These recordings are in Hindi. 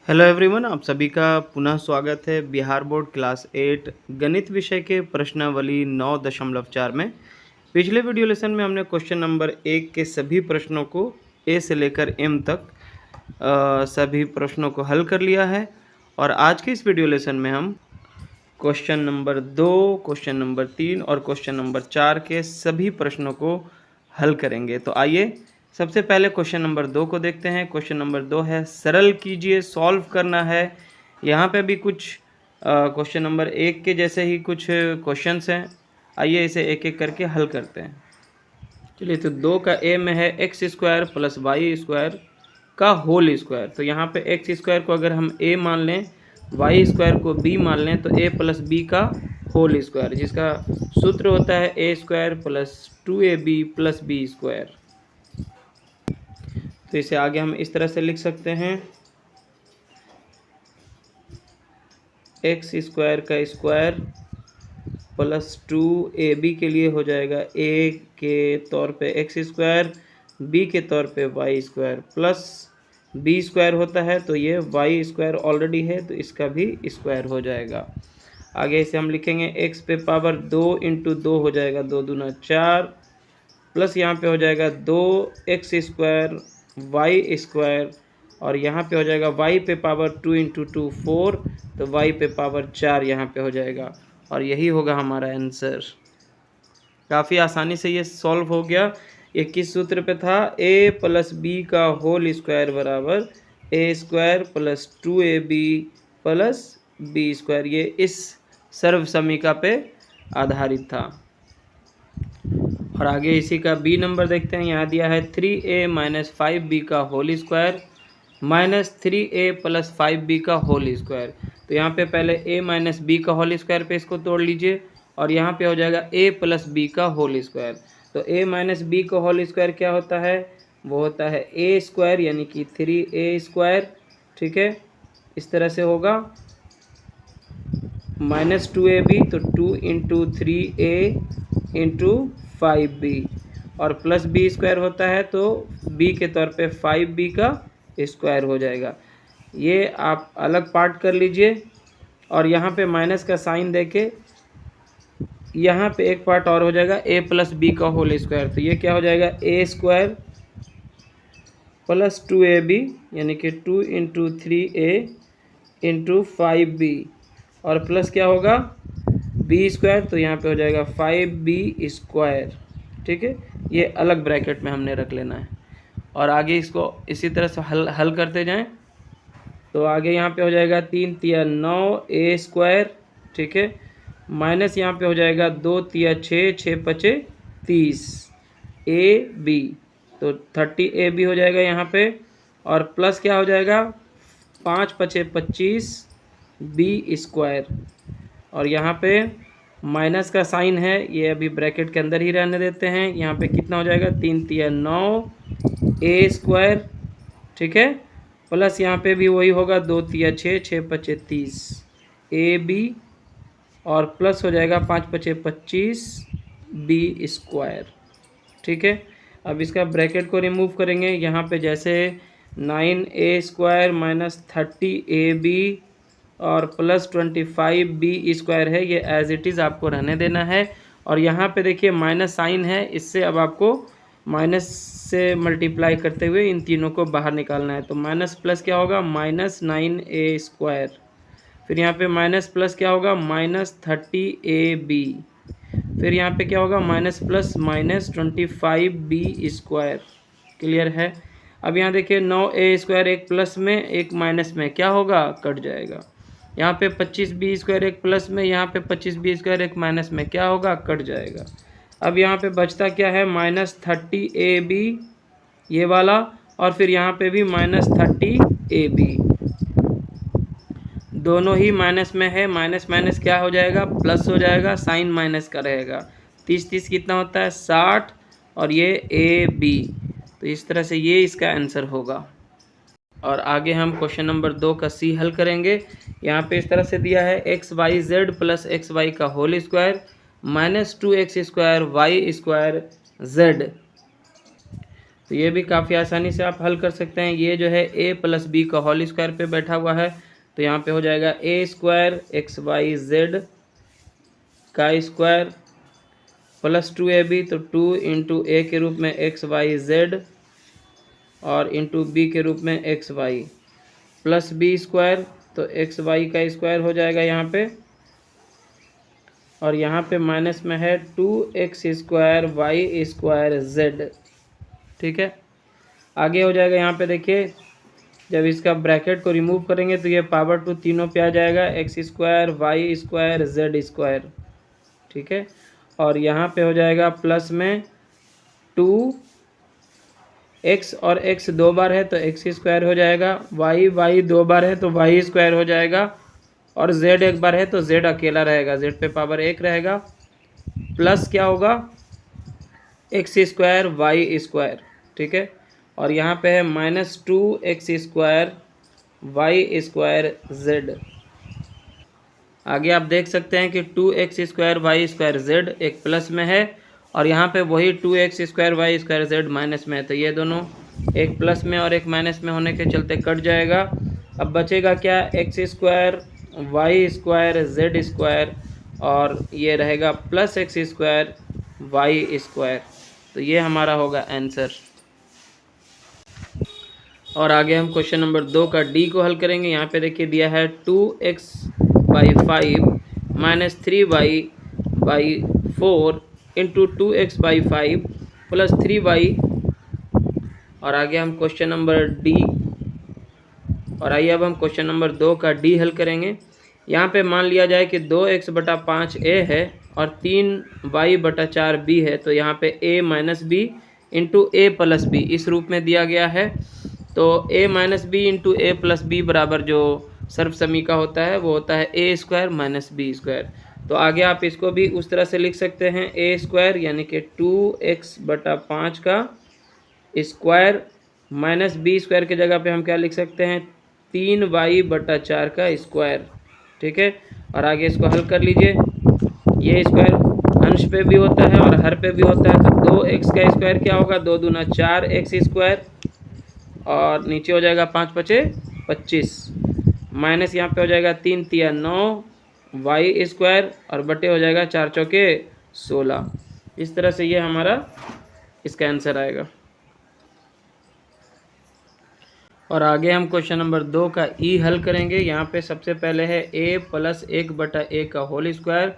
हेलो एवरीवन, आप सभी का पुनः स्वागत है बिहार बोर्ड क्लास 8 गणित विषय के प्रश्नावली 9.4 में। पिछले वीडियो लेसन में हमने क्वेश्चन नंबर 1 के सभी प्रश्नों को ए से लेकर एम तक सभी प्रश्नों को हल कर लिया है और आज के इस वीडियो लेसन में हम क्वेश्चन नंबर 2, क्वेश्चन नंबर 3 और क्वेश्चन नंबर 4 के सभी प्रश्नों को हल करेंगे। तो आइए सबसे पहले क्वेश्चन नंबर 2 को देखते हैं। क्वेश्चन नंबर 2 है सरल कीजिए, सॉल्व करना है। यहाँ पे भी कुछ क्वेश्चन नंबर 1 के जैसे ही कुछ क्वेश्चंस हैं। आइए इसे एक एक करके हल करते हैं। चलिए, तो 2 का ए में है X square plus Y square का होल स्क्वायर। तो यहाँ पे एक्स स्क्वायर को अगर हम ए मान लें, वाई स्क्वायर को बी मान लें, तो ए प्लस बी का होल स्क्वायर, जिसका सूत्र होता है A square plus 2ab plus B square. तो इसे आगे हम इस तरह से लिख सकते हैं, एक्स स्क्वायर का स्क्वायर प्लस 2ab के लिए हो जाएगा ए के तौर पे एक्स स्क्वायर, बी के तौर पे Y square, plus B square होता है तो ये वाई स्क्वायर ऑलरेडी है तो इसका भी स्क्वायर हो जाएगा। आगे इसे हम लिखेंगे एक्स पे पावर 2 इंटू 2 हो जाएगा 2 दूना 4, प्लस यहाँ पे हो जाएगा 2x स्क्वायर वाई स्क्वायर और यहाँ पे हो जाएगा y पे पावर 2 इंटू 2 4, तो y पे पावर 4 यहाँ पे हो जाएगा और यही होगा हमारा आंसर। काफ़ी आसानी से ये सॉल्व हो गया। ये किस सूत्र पे था? a प्लस बी का होल स्क्वायर बराबर a square plus 2ab plus B square. ये इस सर्व समीका पे आधारित था। और आगे इसी का बी नंबर देखते हैं। यहाँ दिया है 3a माइनस 5b का whole square minus 3a plus 5b का होल स्क्वायर। तो यहाँ पे पहले a माइनस बी का होल स्क्वायर पे इसको तोड़ लीजिए और यहाँ पे हो जाएगा a प्लस बी का होल स्क्वायर। तो a माइनस बी का होल स्क्वायर क्या होता है? वो होता है a स्क्वायर यानी कि 3a स्क्वायर। ठीक है, इस तरह से होगा माइनस 2ab तो 2 इंटू 3a इंटू 5b और प्लस बी स्क्वायर होता है तो b के तौर पे 5b का स्क्वायर हो जाएगा। ये आप अलग पार्ट कर लीजिए और यहाँ पे माइनस का साइन देके यहाँ पे एक पार्ट और हो जाएगा a प्लस बी का होल स्क्वायर। तो ये क्या हो जाएगा? a स्क्वायर प्लस 2ab यानी कि 2 इंटू 3a इंटू 5b और प्लस क्या होगा? बी स्क्वायर, तो यहाँ पे हो जाएगा 5b स्क्वायर। ठीक है, ये अलग ब्रैकेट में हमने रख लेना है और आगे इसको इसी तरह से हल करते जाएं। तो आगे यहाँ पे हो जाएगा 3 तिया 9a स्क्वायर। ठीक है, माइनस यहाँ पे हो जाएगा 2 तिया 6, 6 पचे 30 ab, तो 30ab हो जाएगा यहाँ पे और प्लस क्या हो जाएगा? 5 पचे 25 बी स्क्वायर और यहाँ पे माइनस का साइन है, ये अभी ब्रैकेट के अंदर ही रहने देते हैं। यहाँ पे कितना हो जाएगा? 3 तिया 9a स्क्वायर। ठीक है, प्लस यहाँ पे भी वही होगा 2 तिया 6, 6 पचे 30 ab और प्लस हो जाएगा 5 पचे 25 बी स्क्वायर। ठीक है, अब इसका ब्रैकेट को रिमूव करेंगे। यहाँ पे जैसे 9a स्क्वायर माइनस 30ab और प्लस 25b स्क्वायर है, ये एज इट इज़ आपको रहने देना है। और यहाँ पे देखिए माइनस साइन है, इससे अब आपको माइनस से मल्टीप्लाई करते हुए इन तीनों को बाहर निकालना है। तो माइनस प्लस क्या होगा? माइनस 9a स्क्वायर, फिर यहाँ पे माइनस प्लस क्या होगा? माइनस 30ab, फिर यहाँ पे क्या होगा? Minus plus minus 25b square. Clear है? अब यहाँ देखिए 9a स्क्वायर एक प्लस में एक माइनस में क्या होगा? कट जाएगा। यहाँ पे 25b स्क्वायर एक प्लस में, यहाँ पे 25b स्क्वायर एक माइनस में क्या होगा? कट जाएगा। अब यहाँ पे बचता क्या है? माइनस 30ab ये वाला और फिर यहाँ पे भी माइनस 30ab, दोनों ही माइनस में है। माइनस माइनस क्या हो जाएगा? प्लस हो जाएगा, साइन माइनस का रहेगा। 30 30 कितना होता है? 60 और ये ab, तो इस तरह से ये इसका आंसर होगा। और आगे हम क्वेश्चन नंबर 2 का सी हल करेंगे। यहाँ पे इस तरह से दिया है X Y Z plus X Y का whole square minus 2x square Y square Z. तो ये भी काफ़ी आसानी से आप हल कर सकते हैं। ये जो है a प्लस बी का होल स्क्वायर पे बैठा हुआ है, तो यहाँ पे हो जाएगा a square X Y Z का स्क्वायर प्लस 2ab, तो 2 इंटू ए के रूप में एक्स वाई जेड और इंटू बी के रूप में X Y plus B square, तो एक्स वाई का स्क्वायर हो जाएगा यहाँ पे, और यहाँ पे माइनस में है 2x square Y square Z. ठीक है, आगे हो जाएगा यहाँ पे देखिए, जब इसका ब्रैकेट को रिमूव करेंगे तो ये पावर टू तीनों पे आ जाएगा, X square Y square Z square. ठीक है, और यहाँ पे हो जाएगा प्लस में 2x, और x 2 बार है तो x स्क्वायर हो जाएगा, y 2 बार है तो y स्क्वायर हो जाएगा, और z 1 बार है तो z अकेला रहेगा, z पे पावर 1 रहेगा, प्लस क्या होगा x स्क्वायर वाई स्क्वायर। ठीक है, और यहाँ पे है minus 2x square Y square Z. आगे आप देख सकते हैं कि 2x square Y square Z एक प्लस में है, और यहाँ पे वही 2x square Y square Z minus में है, तो ये दोनों एक प्लस में और एक माइनस में होने के चलते कट जाएगा। अब बचेगा क्या, X square Y square Z square, और ये रहेगा plus X square Y square. तो ये हमारा आंसर होगा। और आगे हम क्वेश्चन नंबर 2 का डी को हल करेंगे। यहाँ पे देखिए दिया है 2x/5 minus 3y/4 into 2x/5 plus 3y। और आगे हम क्वेश्चन नंबर डी, और आइए अब हम क्वेश्चन नंबर 2 का डी हल करेंगे। यहाँ पे मान लिया जाए कि 2x/5a है और 3y/4b है, तो यहाँ पे a minus B into A plus B इस रूप में दिया गया है। तो a minus B into A plus B बराबर जो सर्व समीका होता है वो होता है a square minus B square. तो आगे आप इसको भी उस तरह से लिख सकते हैं, a स्क्वायर यानी कि 2x/5 का स्क्वायर माइनस बी स्क्वायर की जगह पे हम क्या लिख सकते हैं, 3y/4 का स्क्वायर। ठीक है, और आगे इसको हल कर लीजिए। ये स्क्वायर अंश पे भी होता है और हर पे भी होता है, तो 2x का स्क्वायर क्या होगा, 2 दूना 4x स्क्वायर, और नीचे हो जाएगा 5 पचे 25, माइनस यहाँ पे हो जाएगा 3 तिया 9 वाई स्क्वायर, और बटे हो जाएगा 4 चौके 16। इस तरह से ये हमारा इसका आंसर आएगा। और आगे हम क्वेश्चन नंबर 2 का ई हल करेंगे। यहाँ पे सबसे पहले है a प्लस 1/a का whole square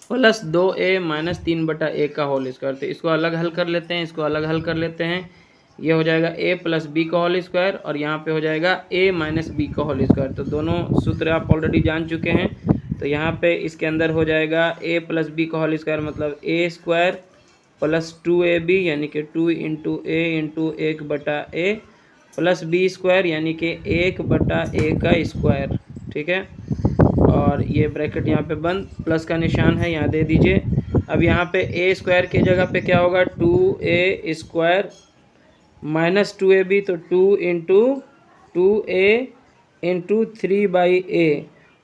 plus 2a minus 3/a का होल स्क्वायर। तो इसको अलग हल कर लेते हैं, इसको अलग हल कर लेते हैं। ये हो जाएगा a प्लस बी का होल स्क्वायर, और यहाँ पे हो जाएगा a माइनस बी का होल स्क्वायर। तो दोनों सूत्र आप ऑलरेडी जान चुके हैं। तो यहाँ पे इसके अंदर हो जाएगा a प्लस बी का होल स्क्वायर मतलब a स्क्वायर प्लस 2ab यानी कि 2 into A into 1/a plus B square यानी कि 1/a का स्क्वायर। ठीक है, और ये ब्रैकेट यहाँ पे बंद, प्लस का निशान है यहाँ दे दीजिए। अब यहाँ पे a स्क्वायर की जगह पे क्या होगा, 2a स्क्वायर माइनस 2ab, तो 2 इंटू 2a इंटू 3/a,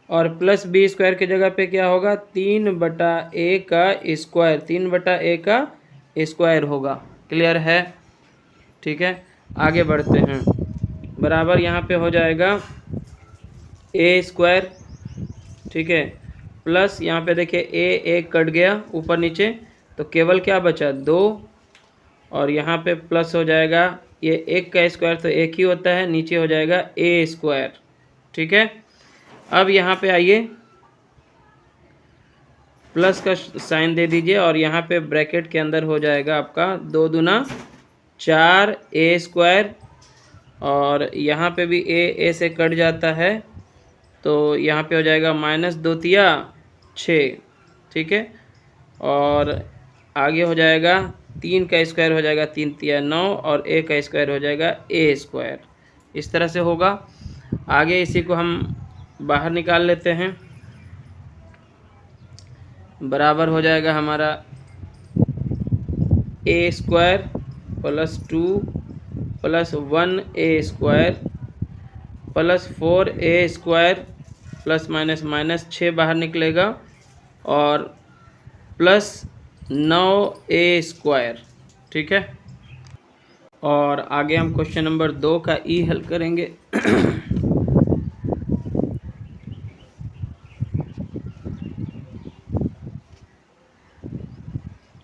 और प्लस बी स्क्वायर की जगह पे क्या होगा, 3/a का स्क्वायर, 3/a का स्क्वायर होगा। क्लियर है? ठीक है, आगे बढ़ते हैं। बराबर यहाँ पे हो जाएगा a स्क्वायर, ठीक है, प्लस यहाँ पे देखिए एक कट गया ऊपर नीचे, तो केवल क्या बचा 2, और यहाँ पे प्लस हो जाएगा, ये 1 का स्क्वायर तो 1 ही होता है, नीचे हो जाएगा a स्क्वायर। ठीक है, अब यहाँ पे आइए प्लस का साइन दे दीजिए, और यहाँ पे ब्रैकेट के अंदर हो जाएगा आपका 2 दूना 4a स्क्वायर, और यहाँ पे भी a से कट जाता है, तो यहाँ पे हो जाएगा माइनस 2 तिया 6। ठीक है, और आगे हो जाएगा 3 का स्क्वायर हो जाएगा 3 तिया 9, और a का स्क्वायर हो जाएगा a स्क्वायर। इस तरह से होगा। आगे इसी को हम बाहर निकाल लेते हैं। बराबर हो जाएगा हमारा a square plus 2 plus 1a square plus 4a square plus minus minus 6 बाहर निकलेगा, और प्लस 9a स्क्वायर। ठीक है, और आगे हम क्वेश्चन नंबर 2 का ई हल करेंगे।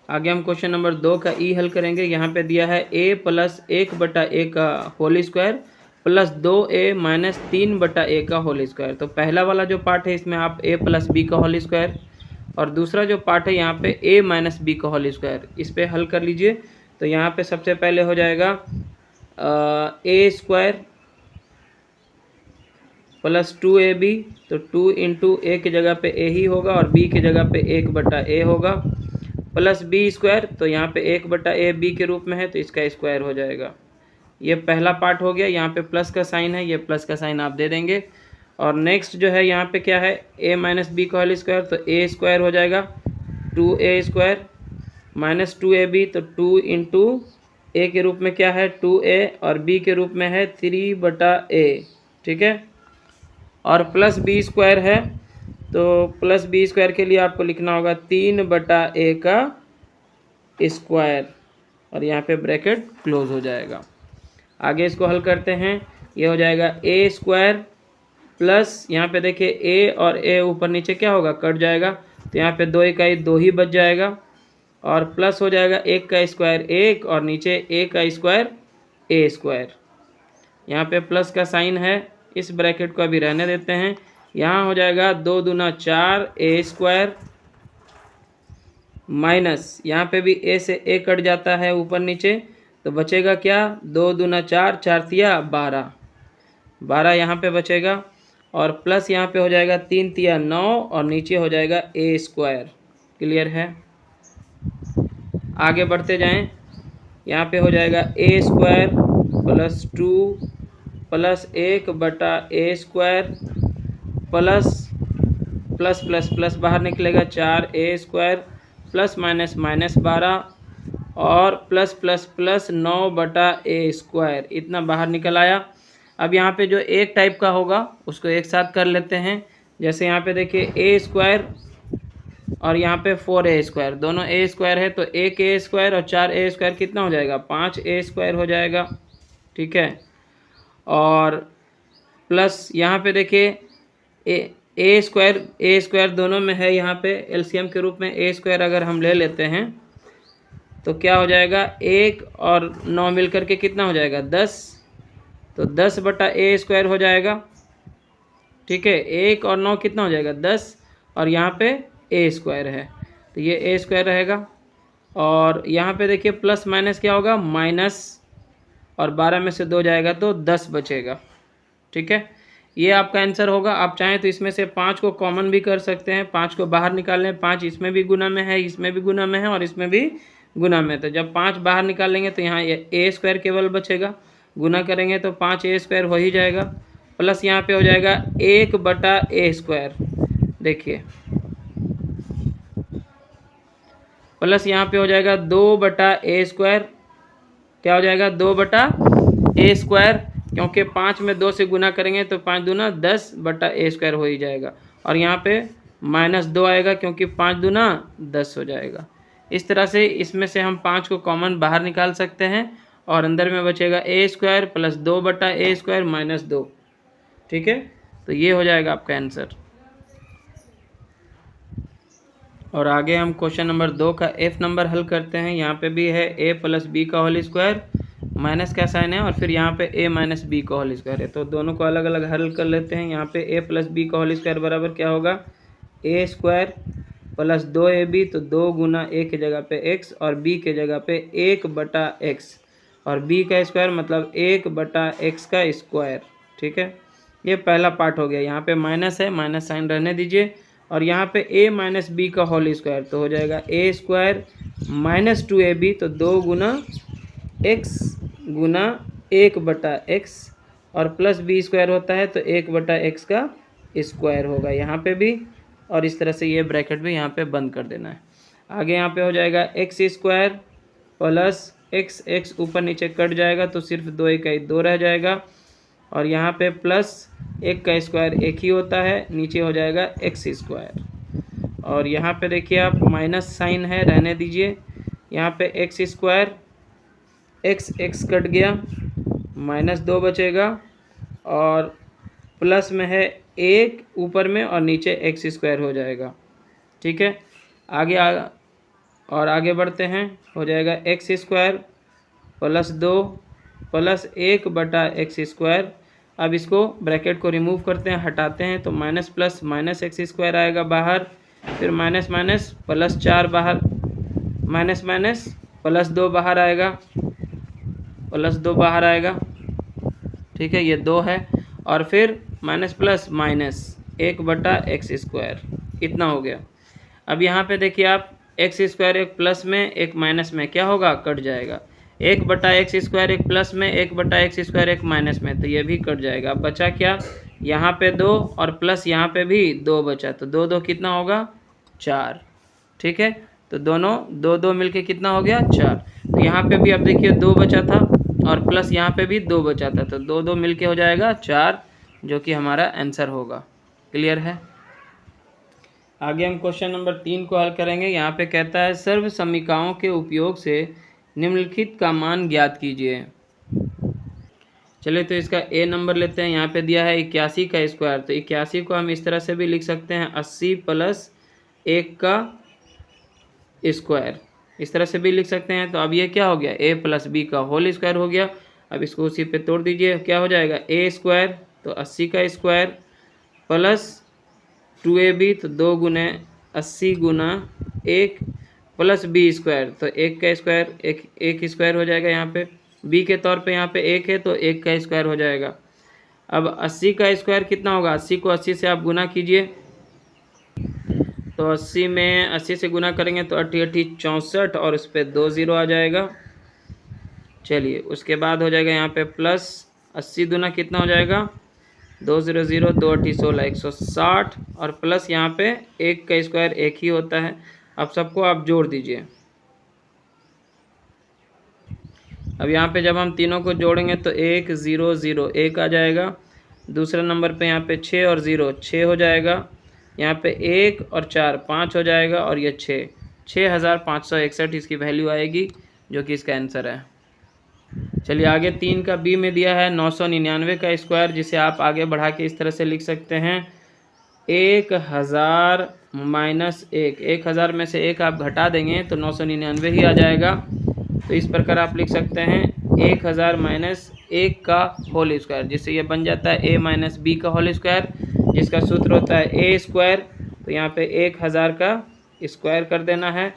आगे हम क्वेश्चन नंबर 2 का ई हल करेंगे। यहाँ पे दिया है a प्लस 1/a का whole square plus 2a minus 3/a का होल स्क्वायर। तो पहला वाला जो पार्ट है इसमें आप a प्लस b का होल स्क्वायर और दूसरा जो पार्ट है यहाँ पे a माइनस b का होल स्क्वायर, इस पर हल कर लीजिए। तो यहाँ पे सबसे पहले हो जाएगा a स्क्वायर प्लस 2ab, तो 2 इंटू ए की जगह पे a ही होगा और b की जगह पे 1/a होगा प्लस बी स्क्वायर, तो यहाँ पे 1/a b के रूप में है तो इसका स्क्वायर हो जाएगा। ये पहला पार्ट हो गया। यहाँ पे प्लस का साइन है, ये प्लस का साइन आप दे देंगे। और नेक्स्ट जो है यहाँ पे क्या है a माइनस बी का होल स्क्वायर, तो a स्क्वायर हो जाएगा 2a स्क्वायर माइनस 2ab, तो 2 इंटू ए के रूप में क्या है 2a और b के रूप में है 3/a, ठीक है। और प्लस बी स्क्वायर है, तो प्लस बी स्क्वायर के लिए आपको लिखना होगा 3/a का स्क्वायर और यहाँ पे ब्रैकेट क्लोज हो जाएगा। आगे इसको हल करते हैं। ये हो जाएगा a स्क्वायर प्लस यहाँ पे देखिए a और a ऊपर नीचे क्या होगा कट जाएगा, तो यहाँ पे 2 इकाई 2 ही बच जाएगा और प्लस हो जाएगा 1 का स्क्वायर 1 और नीचे a का स्क्वायर a स्क्वायर। यहाँ पे प्लस का साइन है, इस ब्रैकेट को अभी रहने देते हैं। यहाँ हो जाएगा 2 दूना 4 a स्क्वायर माइनस यहाँ पे भी a से a कट जाता है ऊपर नीचे, तो बचेगा क्या 2 दूना 4 4 तिया 12 यहाँ पे बचेगा और प्लस यहाँ पे हो जाएगा 3 तिया 9 और नीचे हो जाएगा a स्क्वायर। क्लियर है। आगे बढ़ते जाएं। यहाँ पे हो जाएगा a square plus 2 plus 1/a square plus plus plus plus बाहर निकलेगा 4a square plus minus minus 12 और plus plus plus 9/a square, इतना बाहर निकल आया। अब यहाँ पे जो एक टाइप का होगा उसको एक साथ कर लेते हैं। जैसे यहाँ पे देखिए a स्क्वायर और यहाँ पे 4a स्क्वायर, दोनों a स्क्वायर है तो 1a स्क्वायर और 4a स्क्वायर कितना हो जाएगा 5a स्क्वायर हो जाएगा, ठीक है। और प्लस यहाँ पे देखिए ए स्क्वायर दोनों में है, यहाँ पे एलसीएम के रूप में a स्क्वायर अगर हम ले लेते हैं तो क्या हो जाएगा 1 और 9 मिलकर के कितना हो जाएगा 10, तो 10/a स्क्वायर हो जाएगा, ठीक है। 1 और 9 कितना हो जाएगा 10 और यहाँ पे a स्क्वायर है तो ये a स्क्वायर रहेगा। और यहाँ पे देखिए प्लस माइनस क्या होगा माइनस और 12 में से 2 जाएगा तो 10 बचेगा, ठीक है। ये आपका आंसर होगा। आप चाहें तो इसमें से 5 को कॉमन भी कर सकते हैं, 5 को बाहर निकाल लें, 5 इसमें भी गुना में है, इसमें भी गुना में है और इसमें भी गुना में। तो जब 5 बाहर निकाल लेंगे तो यहाँ a स्क्वायर केवल बचेगा, गुना करेंगे तो 5a स्क्वायर हो ही जाएगा। प्लस यहाँ पे हो जाएगा 1/a स्क्वायर, देखिए प्लस यहाँ पे हो जाएगा 2/a स्क्वायर, क्या हो जाएगा 2/a स्क्वायर, क्योंकि 5 में 2 से गुना करेंगे तो 5 दूना 10/a स्क्वायर हो ही जाएगा। और यहाँ पे -2 आएगा क्योंकि 5 दूना 10 हो जाएगा। इस तरह से इसमें से हम 5 को कॉमन बाहर निकाल सकते हैं और अंदर में बचेगा a square plus 2/a square minus 2, ठीक है। तो ये हो जाएगा आपका आंसर। और आगे हम क्वेश्चन नंबर 2 का f नंबर हल करते हैं। यहाँ पे भी है a प्लस बी का होल स्क्वायर, माइनस का साइन है और फिर यहाँ पे a माइनस बी का होल स्क्वायर है, तो दोनों को अलग अलग हल कर लेते हैं। यहाँ पे a प्लस बी का होल स्क्वायर बराबर क्या होगा a स्क्वायर प्लस 2ab, तो 2 गुना a की जगह पे x और b की जगह पे 1/x और b का स्क्वायर मतलब 1/x का स्क्वायर, ठीक है। ये पहला पार्ट हो गया। यहाँ पे माइनस है, माइनस साइन रहने दीजिए। और यहाँ पे a माइनस बी का होल स्क्वायर तो हो जाएगा a स्क्वायर माइनस 2ab, तो 2 गुना x गुना 1/x और प्लस बी स्क्वायर होता है तो 1/x का स्क्वायर होगा यहाँ पे भी। और इस तरह से ये ब्रैकेट भी यहाँ पे बंद कर देना है। आगे यहाँ पे हो जाएगा x स्क्वायर प्लस x ऊपर नीचे कट जाएगा तो सिर्फ 2 इकाई 2 रह जाएगा और यहाँ पे प्लस 1 का स्क्वायर 1 ही होता है, नीचे हो जाएगा x स्क्वायर। और यहाँ पे देखिए आप माइनस साइन है, रहने दीजिए। यहाँ पे x स्क्वायर x कट गया, -2 बचेगा और प्लस में है 1 ऊपर में और नीचे x² हो जाएगा। ठीक है, आगे बढ़ते हैं। हो जाएगा x² + 2 + 1 बटा x²। अब इसको ब्रैकेट को रिमूव करते हैं, हटाते हैं, तो माइनस प्लस माइनस x² आएगा बाहर, फिर माइनस माइनस +4 बाहर, माइनस माइनस +2 बाहर आएगा, +2 बाहर आएगा। ठीक है, ये 2 है और फिर माइनस प्लस माइनस 1 बटा x², इतना हो गया। अब यहाँ पे देखिए आप x², एक प्लस में एक माइनस में क्या होगा, कट जाएगा। 1 बटा x², एक प्लस में, 1 बटा x², एक माइनस में, तो ये भी कट जाएगा। अब बचा क्या, यहाँ पे 2 और प्लस यहाँ पे भी 2 बचा, तो 2 2 कितना होगा, 4। ठीक है, तो दोनों 2 2 मिलके कितना हो गया, 4। तो यहाँ पे भी अब देखिए 2 बचा था और प्लस यहाँ पे भी 2 बचा था, तो 2 2 मिलके हो जाएगा 4, जो कि हमारा आंसर होगा। क्लियर है। आगे हम क्वेश्चन नंबर 3 को हल करेंगे। यहाँ पे कहता है सर्व समीकरणों के उपयोग से निम्नलिखित का मान ज्ञात कीजिए। चलिए तो इसका ए नंबर लेते हैं। यहाँ पे दिया है 81 का स्क्वायर, तो 81 को हम इस तरह से भी लिख सकते हैं 80 + 1 का स्क्वायर, इस तरह से भी लिख सकते हैं। तो अब ये क्या हो गया, a + b का होल स्क्वायर हो गया। अब इसको उसी पे तोड़ दीजिए, क्या हो जाएगा, a², तो 80 का स्क्वायर प्लस 2ab, तो 2 गुने 80 गुना 1 प्लस b², तो 1 का स्क्वायर, एक स्क्वायर हो जाएगा। यहाँ पे b के तौर पे यहाँ पे 1 है, तो 1 का स्क्वायर हो जाएगा। अब 80 का स्क्वायर कितना होगा, 80 को 80 से आप गुना कीजिए, तो 80 में 80 से गुना करेंगे तो 80 80 64 और उस पर 2 0 आ जाएगा। चलिए उसके बाद हो जाएगा यहाँ पे प्लस 80 दूना कितना हो जाएगा, 2 0 0, 2 8 16, 160 और प्लस यहाँ पे 1 का स्क्वायर 1 ही होता है। अब सबको आप जोड़ दीजिए। अब यहाँ पे जब हम तीनों को जोड़ेंगे तो 1 0 0 1 आ जाएगा। दूसरे नंबर पे यहाँ पे 6 और 0 6 हो जाएगा। यहाँ पे 1 और 4 5 हो जाएगा और ये 6561 इसकी वैल्यू आएगी, जो कि इसका आंसर है। चलिए आगे 3 का बी में दिया है 999 का स्क्वायर, जिसे आप आगे बढ़ा के इस तरह से लिख सकते हैं 1000 - 1। 1000 में से 1 आप घटा देंगे तो 999 ही आ जाएगा। तो इस प्रकार आप लिख सकते हैं 1000 - 1 का होल स्क्वायर, जिससे ये बन जाता है a - b का होल स्क्वायर, जिसका सूत्र होता है a²। तो यहाँ पे 1000 का स्क्वायर कर देना है,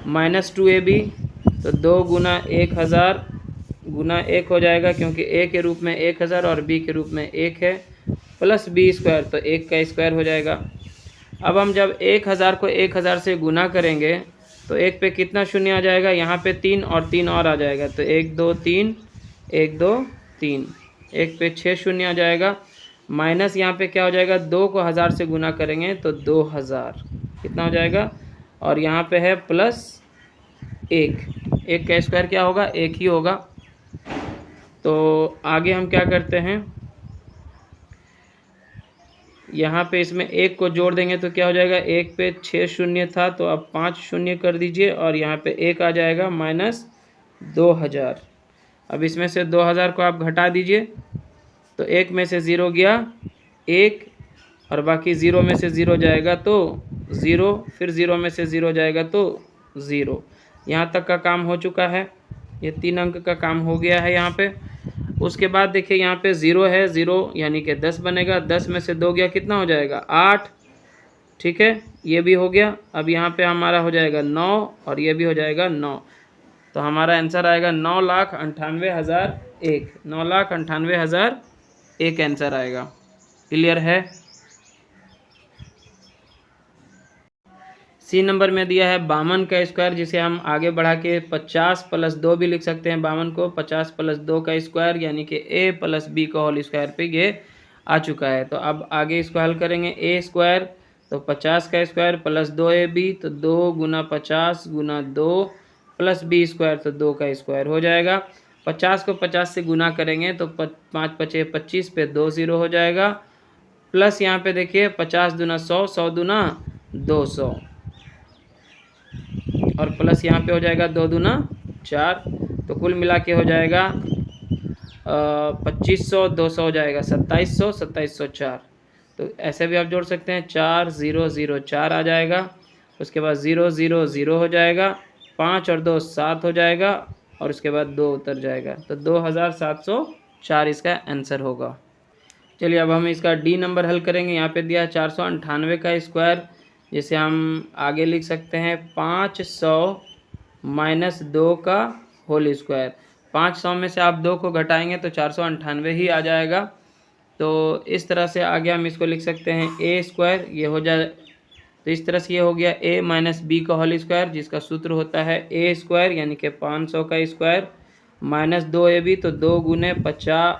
-2ab, तो 2 गुना 1000 गुना 1 हो जाएगा, क्योंकि a के रूप में 1000 और b के रूप में 1 है, प्लस b², तो 1 का स्क्वायर हो जाएगा। अब हम जब 1000 को 1000 से गुना करेंगे तो 1 पे कितना शून्य आ जाएगा, यहाँ पे 3 और 3 और आ जाएगा, तो 1 2 3 1 2 3, 1 पे 6 शून्य आ जाएगा। माइनस यहाँ पे क्या हो जाएगा, 2 को 1000 से गुना करेंगे तो 2000 कितना हो जाएगा, और यहाँ पे है प्लस 1 का स्क्वायर क्या होगा, 1 ही होगा। तो आगे हम क्या करते हैं, यहाँ पे इसमें 1 को जोड़ देंगे तो क्या हो जाएगा, 1 पे 6 शून्य था, तो अब 5 शून्य कर दीजिए और यहाँ पे 1 आ जाएगा -2000। अब इसमें से 2000 को आप घटा दीजिए, तो 1 में से 0 गया 1 और बाकी 0 में से 0 जाएगा तो 0, फिर 0 में से 0 जाएगा तो 0। यहाँ तक का काम हो चुका है, ये 3 अंक का काम हो गया है यहाँ पे। उसके बाद देखिए यहाँ पे 0 है, 0 यानी कि 10 बनेगा, 10 में से 2 गया कितना हो जाएगा, 8। ठीक है, ये भी हो गया। अब यहाँ पे हमारा हो जाएगा 9 और ये भी हो जाएगा 9, तो हमारा आंसर आएगा 9,98,001। 9,98,001 आंसर आएगा। क्लियर है। सी नंबर में दिया है 52 का स्क्वायर, जिसे हम आगे बढ़ा के 50 + 2 भी लिख सकते हैं। 52 को 50 + 2 का स्क्वायर यानी कि a + b का होल स्क्वायर पे ये आ चुका है। तो अब आगे इसको हल करेंगे। a² तो 50 का स्क्वायर प्लस 2ab, तो 2 गुना 50 गुना 2 प्लस b² तो 2 का स्क्वायर हो जाएगा। 50 को 50 से गुना करेंगे तो 5 5 25 पे 2 0 हो जाएगा। प्लस यहाँ पे देखिए 50 दूना 100, 100 दूना 200 और प्लस यहाँ पे हो जाएगा 2 दूना 4, तो कुल मिला के हो जाएगा 2500, 200 हो जाएगा 2700, 2704। तो ऐसे भी आप जोड़ सकते हैं, 4004 आ जाएगा। उसके बाद 000 हो जाएगा, 5 और 2 7 हो जाएगा, और उसके बाद 2 उतर जाएगा। तो 2704 इसका आंसर होगा। चलिए अब हम इसका डी नंबर हल करेंगे। यहाँ पे दिया है 498 का स्क्वायर, जिसे हम आगे लिख सकते हैं 500 माइनस 2 का होल स्क्वायर। 500 में से आप 2 को घटाएंगे तो 498 ही आ जाएगा। तो इस तरह से आगे हम इसको लिख सकते हैं ए स्क्वायर, ये हो जाए। तो इस तरह से ये हो गया ए माइनस बी का होल स्क्वायर, जिसका सूत्र होता है ए स्क्वायर यानी कि 500 का स्क्वायर माइनस 2ab, तो 2 गुने 50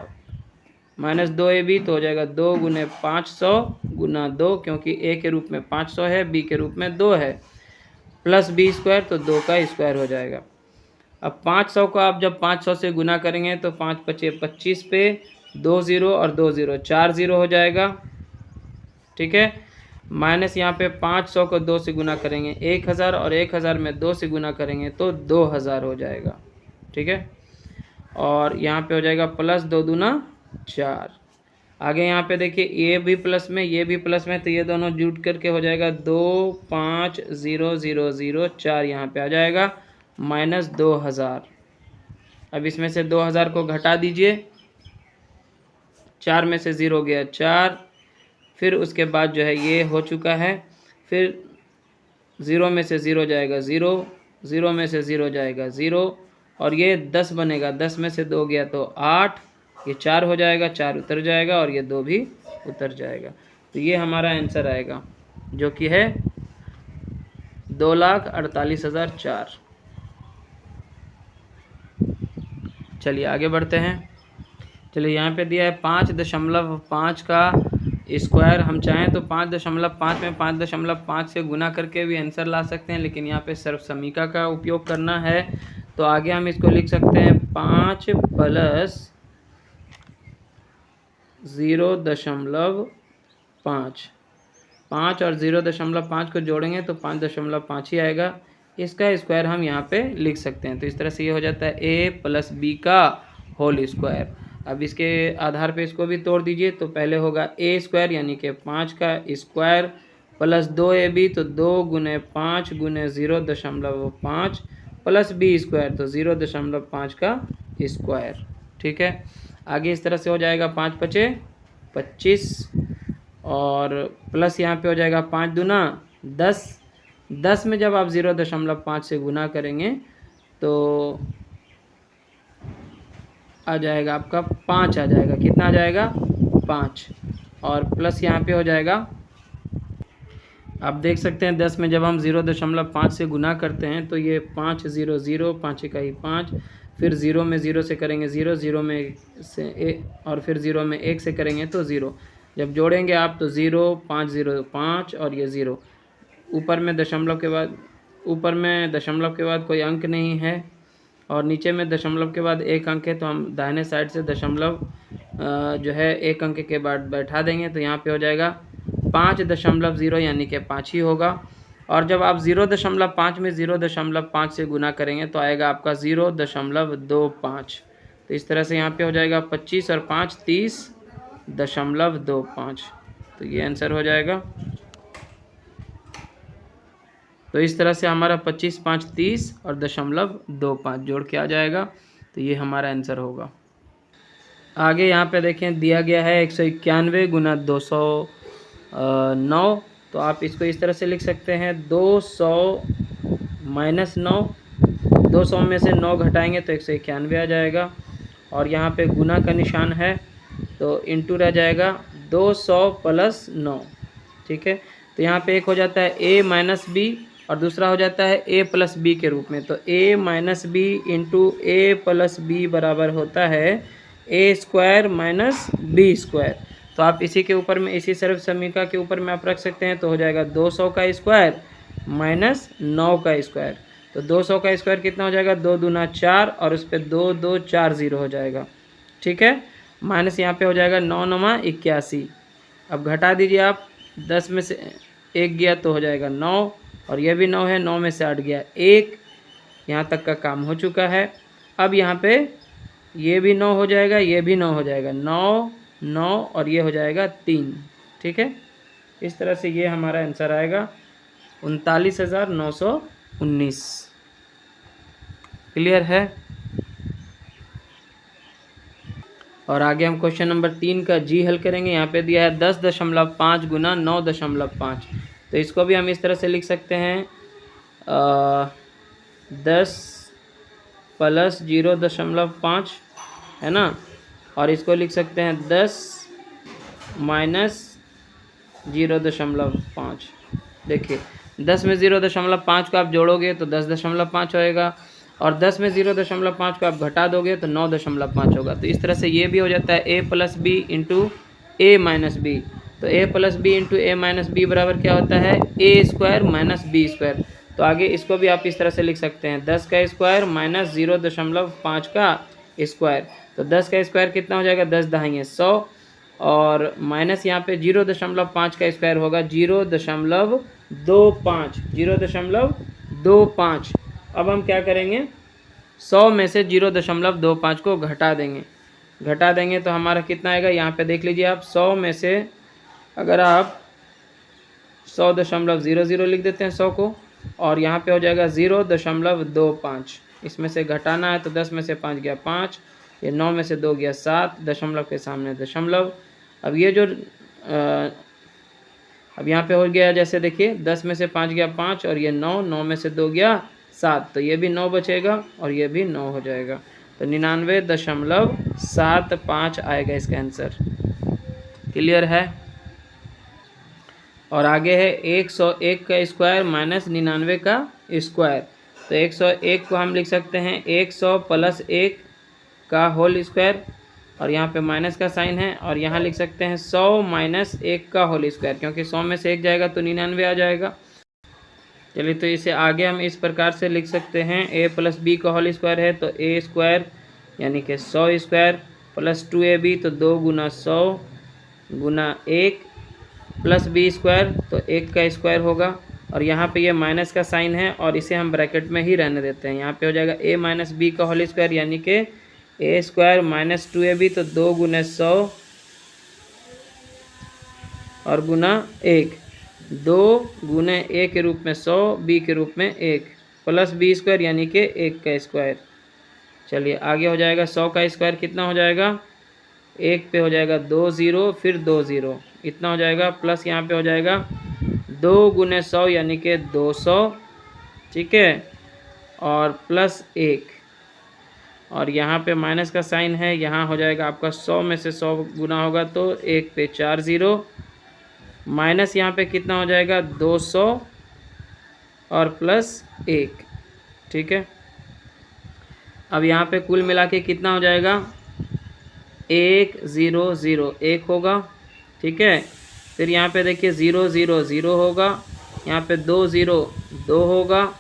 माइनस 2ab तो हो जाएगा 2 गुने 500 गुना 2, क्योंकि ए के रूप में 500 है, बी के रूप में 2 है, प्लस बी स्क्वायर, तो 2 का स्क्वायर हो जाएगा। अब 500 को आप जब 500 से गुना करेंगे तो 5 पचे 25 पे 2 0 और 2 0 4 0 हो जाएगा। ठीक है, माइनस यहाँ पे 500 को 2 से गुना करेंगे 1000, और 1000 में 2 से गुना करेंगे तो 2000 हो जाएगा। ठीक है, और यहाँ पे हो जाएगा प्लस 2 दूना 4। आगे यहाँ पे देखिए ये भी प्लस में, ये भी प्लस में, तो ये दोनों जुट करके हो जाएगा 2 5 0 0 0 4 यहाँ पे आ जाएगा माइनस 2000। अब इसमें से 2000 को घटा दीजिए, 4 में से 0 गया 4, फिर उसके बाद जो है ये हो चुका है, फिर 0 में से 0 जाएगा 0, 0 में से 0 जाएगा 0, और ये 10 बनेगा, 10 में से 2 गया तो 8, ये 4 हो जाएगा, 4 उतर जाएगा, और ये 2 भी उतर जाएगा। तो ये हमारा आंसर आएगा, जो कि है 2,48,004। चलिए आगे बढ़ते हैं। चलिए यहाँ पे दिया है 5.5 का स्क्वायर। हम चाहें तो 5.5 में 5.5 से गुना करके भी आंसर ला सकते हैं, लेकिन यहाँ पे सर्व समीका का उपयोग करना है। तो आगे हम इसको लिख सकते हैं 5 प्लस 0.5, 5 और 0.5 को जोड़ेंगे तो 5.5 ही आएगा। इसका स्क्वायर हम यहाँ पे लिख सकते हैं। तो इस तरह से ये हो जाता है a प्लस बी का होल स्क्वायर। अब इसके आधार पे इसको भी तोड़ दीजिए, तो पहले होगा a स्क्वायर यानी कि 5 का स्क्वायर प्लस 2ab, तो 2 गुने 5 गुने 0.5 प्लस b स्क्वायर, तो 0.5 का स्क्वायर। ठीक है, आगे इस तरह से हो जाएगा 5 पचे 25, और प्लस यहाँ पे हो जाएगा 5 दूना 10, 10 में जब आप 0.5 से गुना करेंगे तो आ जाएगा आपका 5 आ जाएगा। कितना आ जाएगा? 5, और प्लस यहाँ पे हो जाएगा, आप देख सकते हैं 10 में जब हम 0.5 से गुना करते हैं तो ये 5 0 0, 5 का ही 5, फिर 0 में 0 से करेंगे 0, 0 में से 1, और फिर 0 में 1 से करेंगे तो 0। जब जोड़ेंगे आप तो 0 5 0 5, और ये 0। ऊपर में दशमलव के बाद कोई अंक नहीं है, और नीचे में दशमलव के बाद एक अंक है, तो हम दाहिने साइड से दशमलव जो है एक अंक के बाद बैठा देंगे, तो यहाँ पे हो जाएगा 5.0 यानी कि 5 ही होगा। और जब आप 0.5 में 0.5 से गुना करेंगे तो आएगा आपका 0.25। तो इस तरह से यहाँ पे हो जाएगा 25 और 5 30.25। तो ये आंसर हो जाएगा। तो इस तरह से हमारा 25 5 30 और 0.25 जोड़ के आ जाएगा। तो ये हमारा आंसर होगा। आगे यहाँ पे देखें दिया गया है 191 गुना 209। तो आप इसको इस तरह से लिख सकते हैं 200 माइनस 9, 200 में से 9 घटाएंगे तो 191 आ जाएगा, और यहाँ पे गुना का निशान है तो इंटू रह जाएगा 200 प्लस 9। ठीक है, तो यहाँ पे एक हो जाता है a माइनस बी और दूसरा हो जाता है a प्लस बी के रूप में। तो a minus B into a plus B बराबर होता है a square minus B square. तो आप इसी के ऊपर में, इसी सर्व समीकरण के ऊपर में आप रख सकते हैं, तो हो जाएगा 200 का स्क्वायर माइनस 9 का स्क्वायर। तो 200 का स्क्वायर कितना हो जाएगा? 2 दूना 4, और उस पर 2 2 4 0 हो जाएगा। ठीक है, माइनस यहाँ पे हो जाएगा 9 9 81। अब घटा दीजिए आप, 10 में से 1 गया तो हो जाएगा 9, और यह भी 9 है, 9 में से 8 गया 1। यहाँ तक का काम हो चुका है। अब यहाँ पे ये भी 9 हो जाएगा, ये भी 9 हो जाएगा, 9 9 और ये हो जाएगा 3। ठीक है, इस तरह से ये हमारा आंसर आएगा 39,919। क्लियर है। और आगे हम क्वेश्चन नंबर 3 का जी हल करेंगे। यहाँ पे दिया है 10.5 गुना 9.5, तो इसको भी हम इस तरह से लिख सकते हैं 10 प्लस 0.5 है ना, और इसको लिख सकते हैं 10 माइनस 0.5। देखिए 10 में 0.5 को आप जोड़ोगे तो 10.5 होएगा, और 10 में 0.5 को आप घटा दोगे तो 9.5 होगा। तो इस तरह से ये भी हो जाता है a plus B into A minus B. तो a plus B into A minus B बराबर क्या होता है, a square minus B square. तो आगे इसको भी आप इस तरह से लिख सकते हैं 10 का स्क्वायर माइनस 0.5 का स्क्वायर। तो 10 का स्क्वायर कितना हो जाएगा, 10 दहाइयाँ 100, और माइनस यहाँ पे 0.5 का स्क्वायर होगा 0.25, 0.25। अब हम क्या करेंगे, 100 में से 0.25 को घटा देंगे तो हमारा कितना आएगा, यहाँ पे देख लीजिए आप। 100 में से अगर आप 100.00 लिख देते हैं 100 को, और यहाँ पे हो जाएगा 0.25। इसमें से घटाना है तो 10 में से 5 गया 5, ये 9 में से 2 गया 7, दशमलव के सामने दशमलव। अब ये जो अब यहाँ पे हो गया, जैसे देखिए 10 में से 5 गया 5, और ये 9, 9 में से 2 गया 7, तो ये भी 9 बचेगा और ये भी 9 हो जाएगा। तो 99.75 आएगा इसका आंसर। क्लियर है। और आगे है 101 का स्क्वायर माइनस 99 का स्क्वायर। तो 101 को हम लिख सकते हैं 100 प्लस 1 का होल स्क्वायर, और यहाँ पे माइनस का साइन है, और यहाँ लिख सकते हैं 100 माइनस 1 का होल स्क्वायर, क्योंकि 100 में से 1 जाएगा तो 99 आ जाएगा। चलिए, तो इसे आगे हम इस प्रकार से लिख सकते हैं a प्लस बी का होल स्क्वायर है तो a स्क्वायर यानी कि 100 स्क्वायर प्लस 2ab तो 2 गुना 100 गुना 1 प्लस बी स्क्वायर तो 1 का स्क्वायर होगा, और यहाँ पे ये माइनस का साइन है और इसे हम ब्रैकेट में ही रहने देते हैं। यहाँ पे हो जाएगा a माइनस बी का होल स्क्वायर यानी कि a स्क्वायर माइनस 2ab तो 2 गुना 100 और गुना 1, 2 गुने a के रूप में 100, b के रूप में 1 प्लस बी स्क्वायर यानी कि 1 का स्क्वायर। चलिए आगे हो जाएगा 100 का स्क्वायर कितना हो जाएगा, 1 पे हो जाएगा 2 0 फिर 2 0 इतना हो जाएगा, प्लस यहाँ पे हो जाएगा 2 गुने 100 यानी कि 200, ठीक है, और प्लस 1, और यहाँ पे माइनस का साइन है, यहाँ हो जाएगा आपका 100 में से 100 गुना होगा तो 1 पे 4 0 माइनस यहाँ पे कितना हो जाएगा 200 और प्लस 1, ठीक है। अब यहाँ पे कुल मिला के कितना हो जाएगा 1 0 0 1 होगा, ठीक है। फिर यहाँ पे देखिए 0 0 0 होगा, यहाँ पे 2 0 2 होगा,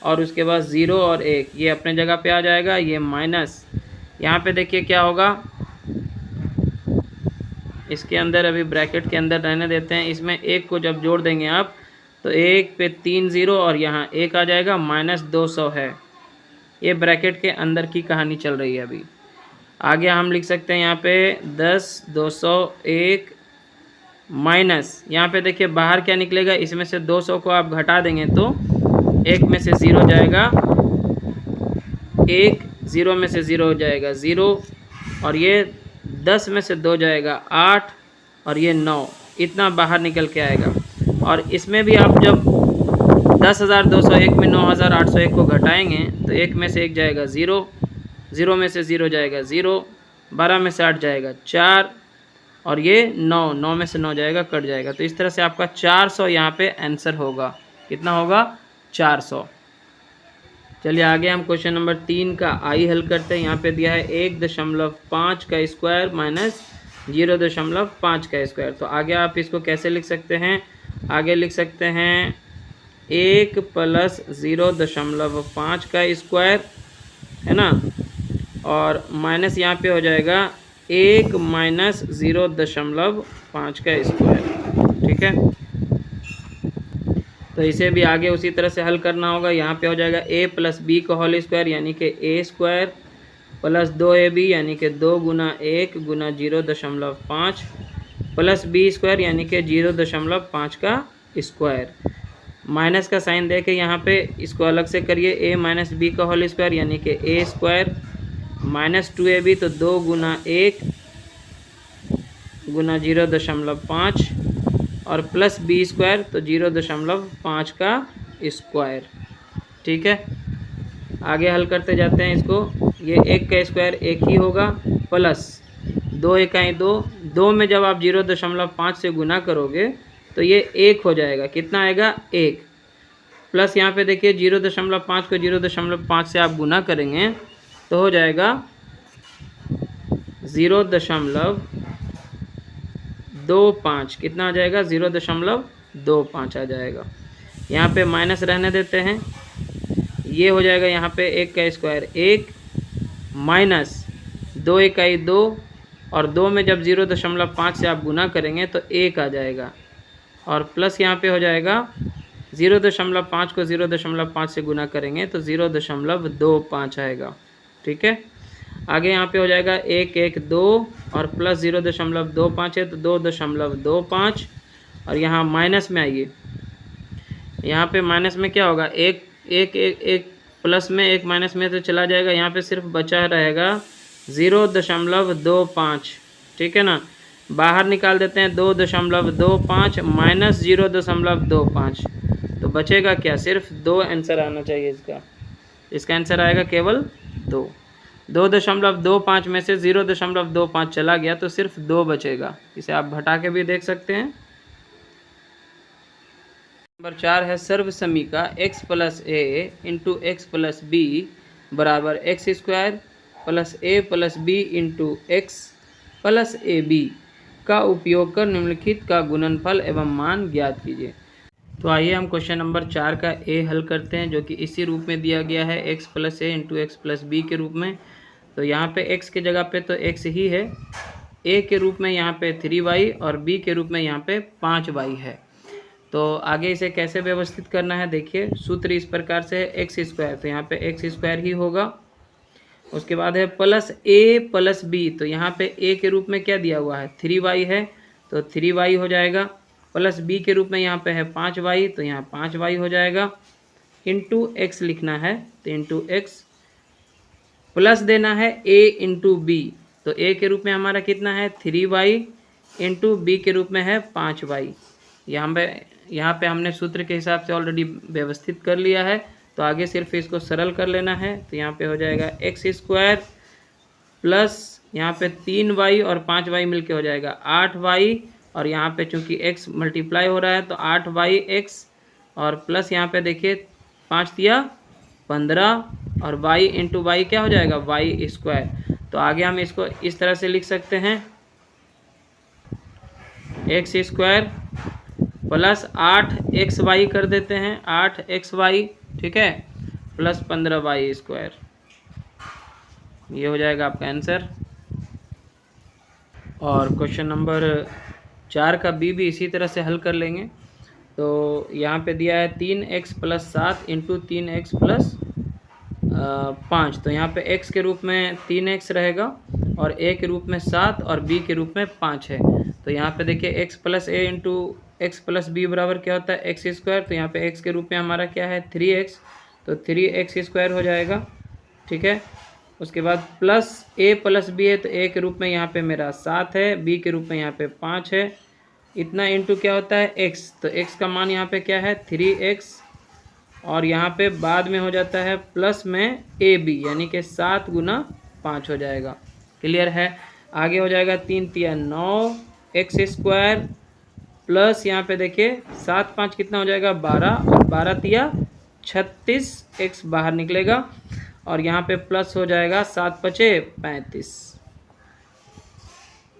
और उसके बाद 0 और 1 ये अपने जगह पे आ जाएगा, ये माइनस यहाँ पे देखिए क्या होगा, इसके अंदर अभी ब्रैकेट के अंदर रहने देते हैं। इसमें 1 को जब जोड़ देंगे आप तो 1 पे 3 0 और यहाँ 1 आ जाएगा, माइनस 200 है। ये ब्रैकेट के अंदर की कहानी चल रही है। अभी आगे हम लिख सकते हैं यहाँ पे 10 201 माइनस, यहाँ पे देखिए बाहर क्या निकलेगा, इसमें से 200 को आप घटा देंगे तो 1 में से 0 जाएगा, 1 0 में से 0 हो जाएगा 0, और ये 10 में से 2 जाएगा 8, और ये 9 इतना बाहर निकल के आएगा। और इसमें भी आप जब 10,201 में 9,801 को घटाएंगे तो 1 में से 1 जाएगा 0, 0 में से 0 जाएगा 0, 12 में से 8 जाएगा 4, और ये 9, 9 में से 9 जाएगा कट जाएगा। तो इस तरह से आपका 400 यहाँ पे आंसर होगा। कितना होगा 400। चलिए आगे हम क्वेश्चन नंबर 3 का आई हल करते हैं। यहाँ पे दिया है 1.5 का स्क्वायर माइनस 0.5 का स्क्वायर। तो आगे आप इसको कैसे लिख सकते हैं, आगे लिख सकते हैं 1 प्लस 0.5 का स्क्वायर है ना, और माइनस यहाँ पे हो जाएगा 1 माइनस 0.5 का स्क्वायर, ठीक है। तो इसे भी आगे उसी तरह से हल करना होगा। यहाँ पे हो जाएगा a प्लस बी का होल स्क्वायर यानी कि a स्क्वायर प्लस 2ab यानी कि 2 गुना 1 गुना 0.5 प्लस बी स्क्वायर यानी कि 0.5 का स्क्वायर। माइनस का साइन दे के यहाँ पे इसको अलग से करिए, a माइनस बी का होल स्क्वायर यानी कि a स्क्वायर माइनस 2ab तो 2 गुना 1 गुना 0.5 और प्लस बी स्क्वायर तो 0.5 का स्क्वायर। ठीक है, आगे हल करते जाते हैं इसको। ये 1 का स्क्वायर 1 ही होगा प्लस 2 इकाई 2, 2 में जब आप 0.5 से गुना करोगे तो ये 1 हो जाएगा। कितना आएगा? 1 प्लस यहाँ पे देखिए 0.5 को 0.5 से आप गुना करेंगे तो हो जाएगा 0.25। कितना आ जाएगा? 0.25 आ जाएगा। यहाँ पे माइनस रहने देते हैं, ये हो जाएगा यहाँ पे 1 का स्क्वायर 1 माइनस 2 इकाई 2 और 2 में जब 0.5 से आप गुना करेंगे तो 1 आ जाएगा और प्लस यहाँ पे हो जाएगा 0.5 को 0.5 से गुना करेंगे तो 0.25 आएगा। ठीक है, आगे यहाँ पे हो जाएगा 1 1 2 और प्लस 0.25 है तो 2.25 और यहाँ माइनस में आइए, यहाँ पे माइनस में क्या होगा? 1 1 1 1 प्लस में 1 माइनस में तो चला जाएगा, यहाँ पे सिर्फ बचा रहेगा 0.25। ठीक है ना, बाहर निकाल देते हैं 2.25 माइनस 0.25 तो बचेगा क्या? सिर्फ 2 आंसर आना चाहिए इसका। इसका आंसर आएगा केवल 2। 2.25 में से 0.25 चला गया तो सिर्फ 2 बचेगा। इसे आप घटा के भी देख सकते हैं। नंबर 4 है सर्व समीका x plus A into X plus B बराबर X square plus A plus B into X plus A B का उपयोग कर निम्नलिखित का गुणनफल एवं मान ज्ञात कीजिए। तो आइए हम क्वेश्चन नंबर 4 का ए हल करते हैं, जो कि इसी रूप में दिया गया है x plus A into X plus B के रूप में। तो यहाँ पे x के जगह पे तो x ही है, a के रूप में यहाँ पे 3y और b के रूप में यहाँ पे 5y है। तो आगे इसे कैसे व्यवस्थित करना है देखिए, सूत्र इस प्रकार से है एक्स स्क्वायर तो यहाँ पे एक्स स्क्वायर ही होगा। उसके बाद है प्लस ए प्लस बी, तो यहाँ पे ए के रूप में क्या दिया हुआ है? 3y है तो 3y हो जाएगा। प्लस बी के रूप में यहाँ पे है 5y तो यहाँ 5y हो जाएगा। इंटू एक्स लिखना है तो इंटू एक्स प्लस देना है a इंटू बी, तो a के रूप में हमारा कितना है? 3y इंटू बी के रूप में है 5y। यहाँ पे हमने सूत्र के हिसाब से ऑलरेडी व्यवस्थित कर लिया है, तो आगे सिर्फ इसको सरल कर लेना है। तो यहाँ पे हो जाएगा एक्स स्क्वायर प्लस यहाँ पे 3y और 5y मिलके हो जाएगा 8y और यहाँ पे चूंकि x मल्टीप्लाई हो रहा है तो 8yx और प्लस यहाँ पे देखिए 5 दिया 15 और y इंटू वाई क्या हो जाएगा? y square. तो आगे हम इसको इस तरह से लिख सकते हैं एक्स स्क्वायर प्लस 8xy कर देते हैं 8xy, ठीक है, प्लस 15y स्क्वायर। ये हो जाएगा आपका आंसर। और क्वेश्चन नंबर 4 का बी भी इसी तरह से हल कर लेंगे। तो यहाँ पे दिया है 3x plus 7 into 3x plus 5, तो यहाँ पे x के रूप में 3x रहेगा और a के रूप में 7 और b के रूप में 5 है। तो यहाँ पे देखिए x plus a into X plus B बराबर क्या होता है? X square. तो यहाँ पे x के रूप में हमारा क्या है? 3x, तो 3x स्क्वायर हो जाएगा। ठीक है, उसके बाद प्लस a प्लस बी है तो a के रूप में यहाँ पे मेरा 7 है, b के रूप में यहाँ पे 5 है। इतना इंटू क्या होता है? x, तो x का मान यहाँ पे क्या है? 3x और यहाँ पे बाद में हो जाता है प्लस में ab यानी कि 7 गुना 5 हो जाएगा। क्लियर है? आगे हो जाएगा 3 तिया 9 एक्स स्क्वायर प्लस यहाँ पे देखिए 7 5 कितना हो जाएगा? 12 और 12 तिया 36 x बाहर निकलेगा और यहाँ पे प्लस हो जाएगा 7 पचे 35।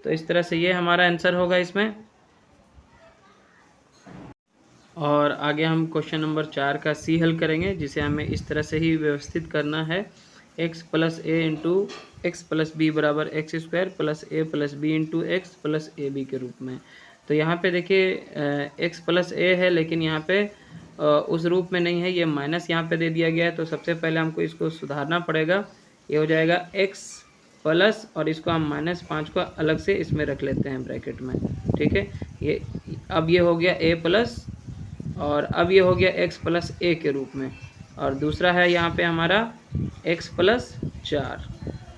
तो इस तरह से ये हमारा आंसर होगा इसमें। और आगे हम क्वेश्चन नंबर 4 का सी हल करेंगे, जिसे हमें इस तरह से ही व्यवस्थित करना है। x plus A into X plus B बराबर X square plus A plus B into X plus A B के रूप में। तो यहाँ पे देखिए x प्लस ए है, लेकिन यहाँ पे उस रूप में नहीं है, ये माइनस यहाँ पे दे दिया गया है। तो सबसे पहले हमको इसको सुधारना पड़ेगा। ये हो जाएगा x प्लस, और इसको हम -5 को अलग से इसमें रख लेते हैं ब्रैकेट में, ठीक है। ये अब ये हो गया a प्लस, और अब ये हो गया x प्लस a के रूप में, और दूसरा है यहाँ पे हमारा x प्लस 4,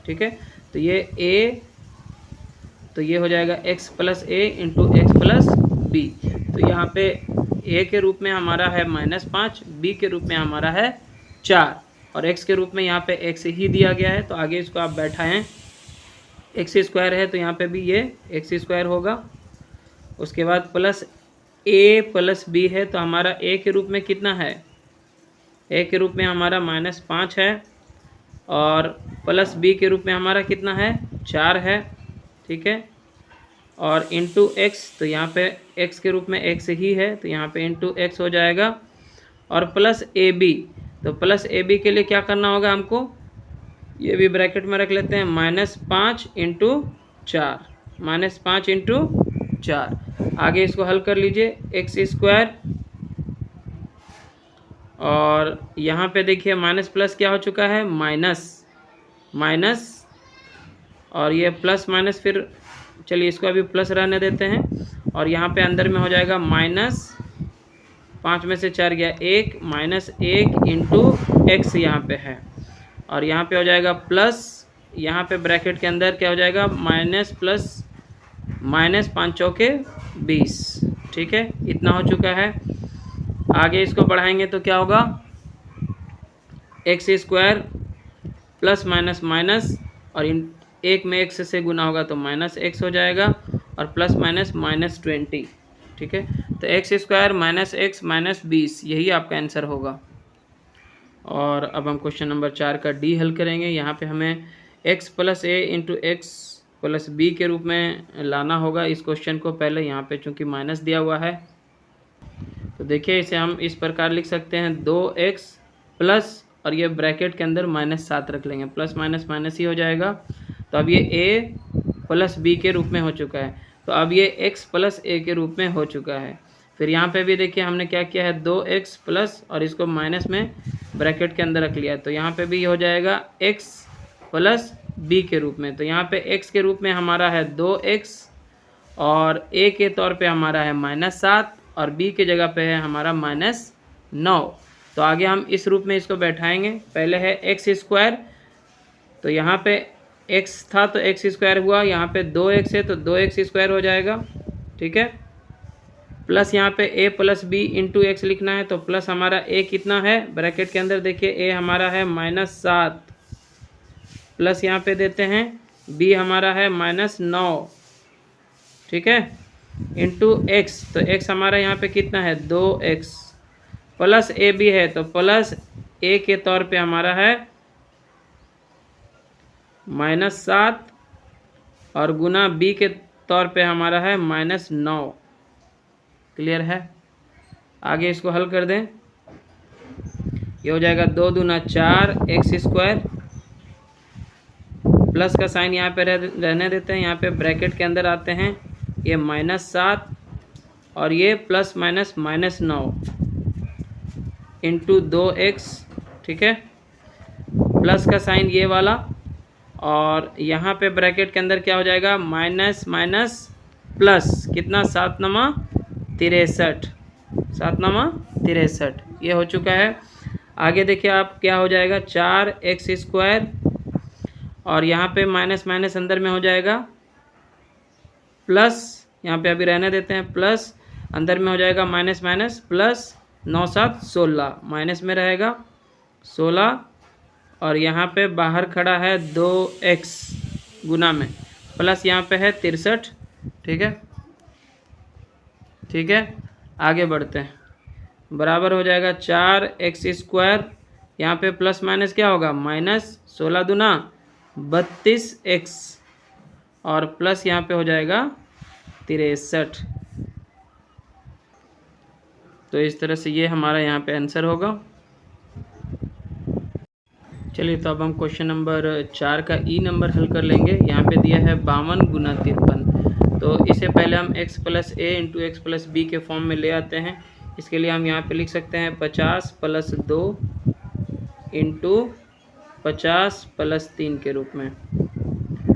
ठीक है। तो ये a, तो ये हो जाएगा x plus a into X plus b। तो यहाँ पे a के रूप में हमारा है -5, b के रूप में हमारा है 4, और x के रूप में यहाँ पे x ही दिया गया है। तो आगे इसको आप बैठाएं, एक्स स्क्वायर है तो यहाँ पे भी ये एक्स स्क्वायर होगा। उसके बाद प्लस a प्लस b है, तो हमारा a के रूप में कितना है, a के रूप में हमारा -5 है, और प्लस b के रूप में हमारा कितना है, 4 है, ठीक है। और इंटू x, तो यहाँ पे x के रूप में x ही है, तो यहाँ पे इंटू x हो जाएगा। और प्लस ab, तो प्लस ab के लिए क्या करना होगा हमको, ये भी ब्रैकेट में रख लेते हैं, -5 इंटू 4, -5 इंटू 4। आगे इसको हल कर लीजिए, एक्स स्क्वायर, और यहाँ पे देखिए माइनस प्लस क्या हो चुका है, माइनस, और ये प्लस माइनस, फिर चलिए इसको अभी प्लस रहने देते हैं, और यहाँ पे अंदर में हो जाएगा -5 में से 4 गया 1, -1 इंटू एक्स यहाँ पे है, और यहाँ पे हो जाएगा प्लस, यहाँ पे ब्रैकेट के अंदर क्या हो जाएगा, माइनस प्लस -5 चौके 20, ठीक है। इतना हो चुका है। आगे इसको बढ़ाएंगे तो क्या होगा, एक्स स्क्वायर प्लस माइनस, और इन एक में एक्स से गुना होगा तो -x हो जाएगा, और प्लस माइनस -20, ठीक है। तो एक्स स्क्वायर -x -20, यही आपका आंसर होगा। और अब हम क्वेश्चन नंबर 4 का डी हल करेंगे। यहाँ पे हमें x plus a into X plus B के रूप में लाना होगा इस क्वेश्चन को। पहले यहाँ पे चूँकि माइनस दिया हुआ है, तो देखिए इसे हम इस प्रकार लिख सकते हैं, 2x प्लस, और ये ब्रैकेट के अंदर -7 रख लेंगे, प्लस माइनस माइनस ही हो जाएगा। तो अब ये a प्लस b के रूप में हो चुका है, तो अब ये x प्लस a के रूप में हो चुका है। फिर यहाँ पे भी देखिए हमने क्या किया है, 2x प्लस, और इसको माइनस में ब्रैकेट के अंदर रख लिया, तो यहाँ पे भी हो जाएगा x प्लस b के रूप में। तो यहाँ पे x के रूप में हमारा है 2x, और a के तौर पे हमारा है -7, और b के जगह पे है हमारा -9। तो आगे हम इस रूप में इसको बैठाएंगे। पहले है एक्स स्क्वायर, तो यहाँ पे x था तो एक्स स्क्वायर हुआ, यहाँ पे 2x है तो 2x स्क्वायर हो जाएगा, ठीक है। प्लस यहाँ पे a plus b into x लिखना है, तो प्लस हमारा a कितना है, ब्रैकेट के अंदर देखिए a हमारा है -7, प्लस यहाँ पे देते हैं b हमारा है -9, ठीक है, इंटू x, तो x हमारा यहाँ पे कितना है, 2x, प्लस ए बी है तो प्लस a के तौर पे हमारा है -7, और गुना b के तौर पे हमारा है -9। क्लियर है। आगे इसको हल कर दें, ये हो जाएगा 2 दूना 4 एक्स स्क्वायर, प्लस का साइन यहाँ पे रहने देते हैं, यहाँ पे ब्रैकेट के अंदर आते हैं, ये -7 और ये प्लस माइनस -9 इंटू 2x, ठीक है, प्लस का साइन ये वाला, और यहाँ पे ब्रैकेट के अंदर क्या हो जाएगा, माइनस माइनस प्लस, कितना 7 नमा 63, 7 नमा 63, ये हो चुका है। आगे देखिए आप क्या हो जाएगा, 4x स्क्वायर, और यहाँ पे माइनस माइनस अंदर में हो जाएगा प्लस, यहाँ पे अभी रहने देते हैं, प्लस अंदर में हो जाएगा माइनस माइनस प्लस, 9 7 16, माइनस में रहेगा 16, और यहाँ पे बाहर खड़ा है 2x गुना में, प्लस यहाँ पे है 63, ठीक है, ठीक है। आगे बढ़ते हैं, बराबर हो जाएगा 4x स्क्वायर, यहाँ पे प्लस माइनस क्या होगा, माइनस 16 दूना 32x, और प्लस यहाँ पे हो जाएगा 63। तो इस तरह से ये हमारा यहाँ पे आंसर होगा। चलिए तो अब हम क्वेश्चन नंबर 4 का ई नंबर हल कर लेंगे। यहाँ पे दिया है 52 गुना 53, तो इसे पहले हम x plus A into X plus B के फॉर्म में ले आते हैं। इसके लिए हम यहाँ पे लिख सकते हैं 50 प्लस 2 इंटू 50 + 3 के रूप में।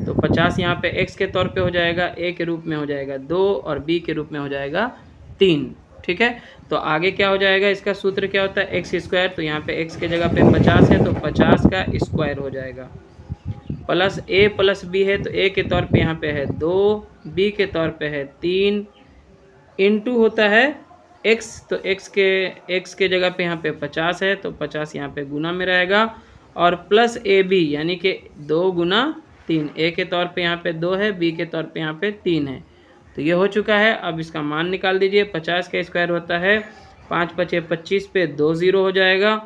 तो 50 यहाँ पे x के तौर पे हो जाएगा, a के रूप में हो जाएगा 2 और b के रूप में हो जाएगा 3। ठीक है, तो आगे क्या हो जाएगा, इसका सूत्र क्या होता है x²। तो यहाँ पे x के जगह पे 50 है तो 50 का स्क्वायर हो जाएगा, प्लस a + b है तो a के तौर पे यहाँ पे है 2, b के तौर पे है 3, इंटू होता है x। तो x के जगह पे यहाँ पे 50 है तो 50 यहाँ पे गुना में रहेगा, और प्लस ab यानी कि 2 × 3। a के तौर पे यहाँ पे 2 है, b के तौर पे यहाँ पे 3 है। तो ये हो चुका है। अब इसका मान निकाल दीजिए। 50 का स्क्वायर होता है 5 × 5 = 25 पे 2 0 हो जाएगा,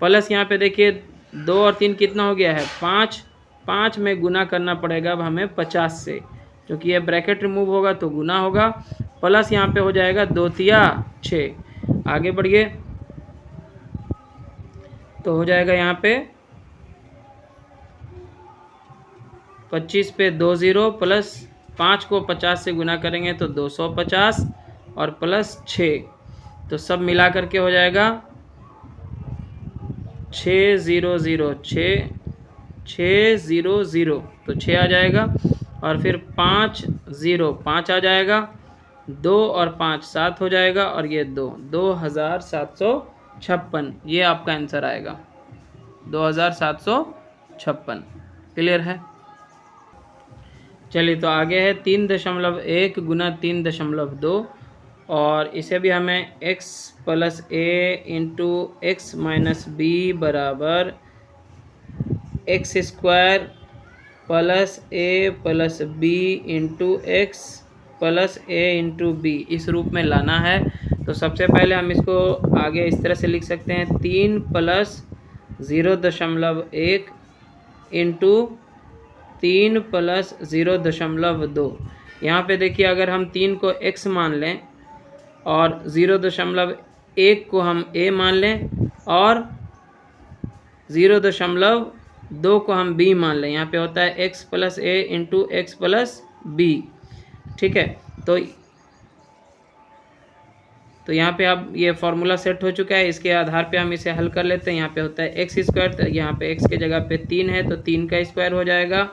प्लस यहाँ पे देखिए 2 और 3 कितना हो गया है 5। 5 में गुना करना पड़ेगा अब हमें 50 से, क्योंकि ये ब्रैकेट रिमूव होगा तो गुना होगा, प्लस यहाँ पे हो जाएगा 2 × 6। आगे बढ़िए, तो हो जाएगा यहाँ पे 25 पे 2 0, प्लस 5 को 50 से गुना करेंगे तो 250 और प्लस 6, तो सब मिला करके हो जाएगा 600 तो 6 आ जाएगा, और फिर 5 आ जाएगा, 2 और 5 7 हो जाएगा, और ये 2756। ये आपका आंसर आएगा 2756। क्लियर है। चलिए, तो आगे है 3.1 × 3.2, और इसे भी हमें x + a × x - b बराबर x² + a + b × x + a × b इस रूप में लाना है। तो सबसे पहले हम इसको आगे इस तरह से लिख सकते हैं, 3 + 0.1 × 3 + 0.2। यहाँ पे देखिए, अगर हम 3 को x मान लें और 0.1 को हम a मान लें और 0.2 को हम b मान लें, यहाँ पे होता है x + a × x + b। ठीक है, तो यहाँ पे अब ये फॉर्मूला सेट हो चुका है। इसके आधार पे हम इसे हल कर लेते हैं। यहाँ पे होता है x², तो यहाँ पे x के जगह पे 3 है तो 3 का स्क्वायर हो जाएगा,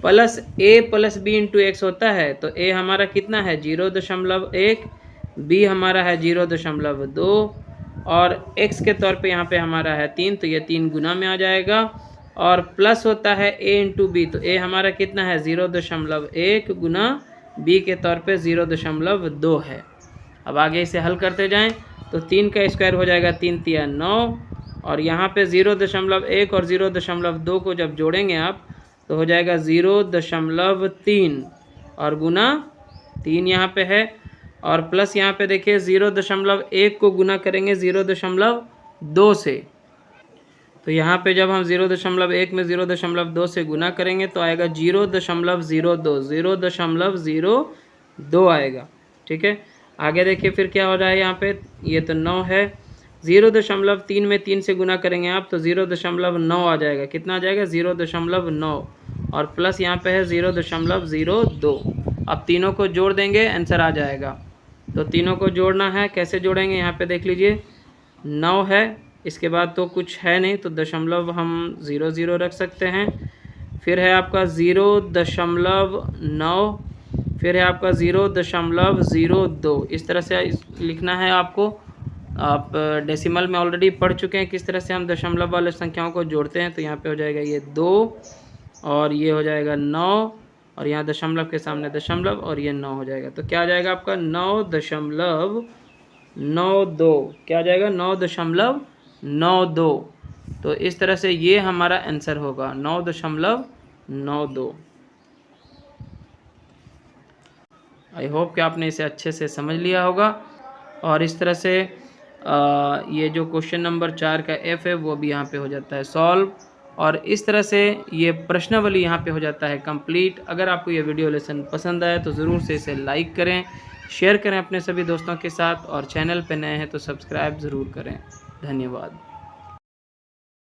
प्लस a + b × x होता है, तो a हमारा कितना है 0.1, b हमारा है 0.2, और x के तौर पे यहाँ पे हमारा है 3, तो ये 3 गुना में आ जाएगा, और प्लस होता है a × b, तो a हमारा कितना है 0.1 गुना b के तौर पे 0.2 है। अब आगे इसे हल करते जाएं, तो 3 का स्क्वायर हो जाएगा 3 × 9, और यहाँ पे 0.1 और 0.2 को जब जोड़ेंगे आप तो हो जाएगा 0.3, और गुना 3 यहाँ पे है, और प्लस यहाँ पे देखिए 0.1 को गुना करेंगे 0.2 से, तो यहाँ पे जब हम 0.1 में 0.2 से गुना करेंगे तो आएगा 0.02 आएगा। ठीक है, आगे देखिए फिर क्या हो रहा है, यहाँ पे ये तो 9 है, 0.3 में 3 से गुना करेंगे आप तो 0.9 आ जाएगा। कितना आ जाएगा 0.9, और प्लस यहाँ पे है 0.02। अब तीनों को जोड़ देंगे, आंसर आ जाएगा। तो तीनों को जोड़ना है, कैसे जोड़ेंगे, यहाँ पे देख लीजिए 9 है, इसके बाद तो कुछ है नहीं तो दशमलव हम 0 रख सकते हैं, फिर है आपका 0.9, फिर है आपका 0.02। इस तरह से लिखना है आपको। आप डेसिमल में ऑलरेडी पढ़ चुके हैं किस तरह से हम दशमलव वाले संख्याओं को जोड़ते हैं। तो यहाँ पे हो जाएगा ये 2, और ये हो जाएगा 9, और यहाँ दशमलव के सामने दशमलव, और ये 9 हो जाएगा। तो क्या आ जाएगा आपका 9.92। क्या आ जाएगा 9.92। तो इस तरह से ये हमारा आंसर होगा 9.92। आई होप कि आपने इसे अच्छे से समझ लिया होगा। और इस तरह से ये जो क्वेश्चन नंबर 4 का F है वो भी यहाँ पे हो जाता है सॉल्व, और इस तरह से ये प्रश्नावली यहाँ पे हो जाता है कंप्लीट। अगर आपको ये वीडियो लेसन पसंद आए तो ज़रूर से इसे लाइक करें, शेयर करें अपने सभी दोस्तों के साथ, और चैनल पे नए हैं तो सब्सक्राइब ज़रूर करें। धन्यवाद।